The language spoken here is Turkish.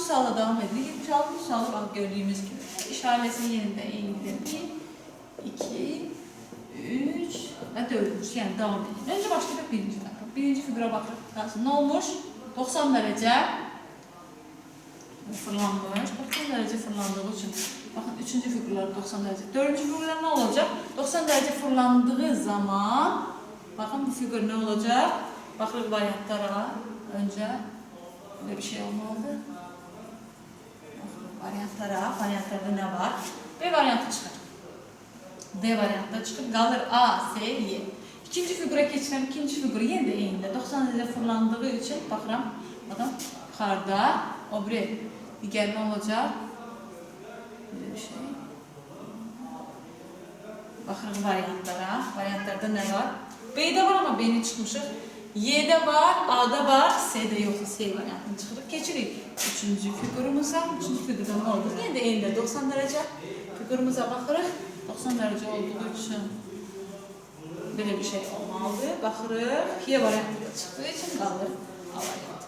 suala devam edilir. 76 sualı bak gördüğümüz gibi. İşaretinin yerində eynidir. 1, 2, 3 və 4. Yəni devam edir. Öncə başlayıb birinci figura. Birinci figura baxırıq. Nə olmuş? 90 dərəcə fırlanmış. 90 dərəcə fırlandığı üçün. Baxın, 3-cü figurlar 90 dərəcə. 4-cü figurlar nə olacaq? 90 dərəcə fırlandığı zaman, baxın bu figur nə olacaq? Baxırıq variantlara. Öncə böyle bir şey olmalıdır. Variantlara. Variantlarda nə var? B variantı çıxır. D variantda çıxır. Qalır A, S, Y. İkinci figura keçirəm. İkinci figura yenə də eynidir. 90 dərəcə fırlandığı üçün baxıram. Bakın yuxarıda o biri digər nə olacaq? Böyle bir şey. Baxırıq variantlara. Variantlarda nə var? B'də var ama B'ni çıxmışıq. Y'de var, A'da var, S'de yoksa S variantını çıxırıq. Keçirik üçüncü figurumuza. Üçüncü figurda nə oldu? Yenə də eynidir. 90 dərəcə figurumuza baxırıq. 90 dərəcə olduğu üçün böyle bir şey olmalıdır. Baxırıq. Y variantı da çıxdığı üçün qalır A variantı.